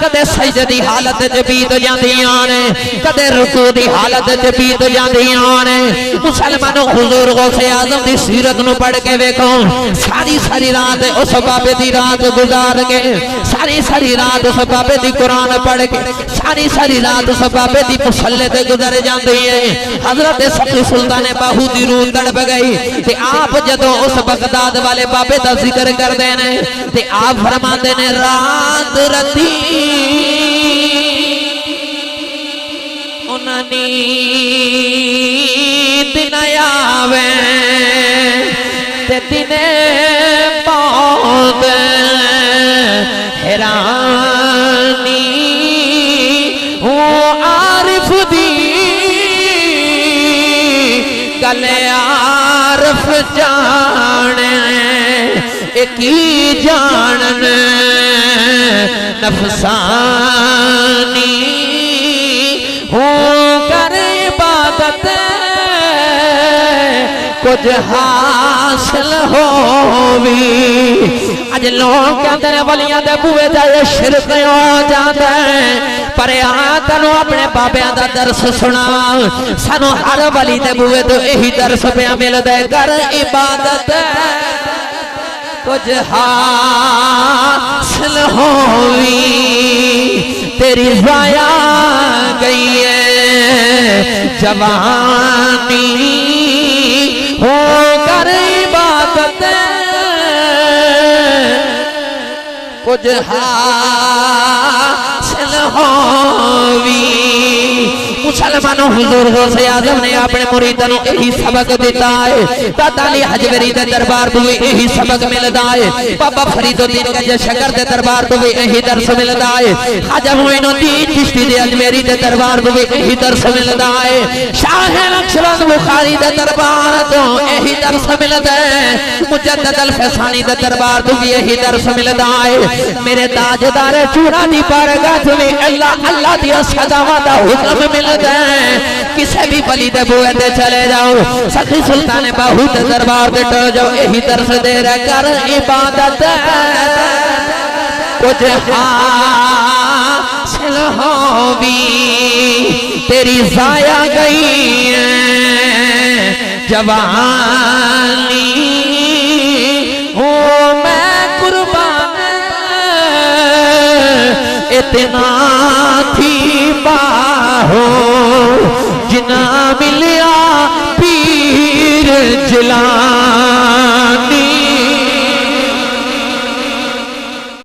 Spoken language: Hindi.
कदे सजदे दी हालत च बीत जांदियां ने कदे रुकू दी हालत च बीत जांदियां ने मुसलमानों हुजूर गौसे आजम दी सीरत नु पढ़ के देखो सारी सारी रात उस बाबे दी रात गुजार के सारी सारी रात उस बाबे दी कुरान पढ़ के सारी सारी रात उस बाबे दी मुसल्ले ते गुजर जाती है। हजरत सखी सुल्तान बाहू दी रूह तड़प गई ते आप जदों उस बगदाद वाले बाबे दा जिक्र करदे ने ते आप फरमाते ने रात रती उन्हां नींद न आवे ते दिने बहुत हैरानी वो आरिफ दी गले आरिफ जाने एक ही जानन नफसानी हो कर इबादत कुछ हासिल होवी। अज लोग कहते हैं वलियां दे बूहे जाए शिरक हो जाता है पर तेन अपने बाबिया का दर्श सुना सानू हर वली दे बूहे तो यही दर्श पे मिलता है कर इबादत कुछ हासिल होवी तेरी जाया गई है जवानी हो कर इबादत कुछ हासिल होवी। मुसलमानों हुजूर गौसे आजम ने अपने मुरीदां नूं यही सबक दिता है। दादा अली हजवेरी दे दरबार तो भी यही सबक मिलता है। बाबा फरीदुद्दीन गंजशकर दे दरबार तो भी यही दर्श मिलता है। ख्वाजा मोइनुद्दीन चिश्ती दे अजमेरी दे दरबार तो भी यही दर्श मिलता है। शाह नक्शबंद बुखारी दे दरबार तो यही दर्श मिलता है। मुजद्दद अल फैसानी दे दरबार तो भी यही दर्श मिलता है। मेरे ताजदार चूड़ा दी बारगाह में अल्लाह अल्लाह दी सदावां दा हुक्म मिलता है। किसी भी वली दे बूहे ते चले जाओ सखी सुल्तान बाहू दे दरबार ते टल जाओ यही दर्श दे रहा कर इबादत कुछ हासिल होवी तेरी जाया गई है जवानी हो मैं कुर्बान इतना थी बाहो जिना मिलिया पीर जिला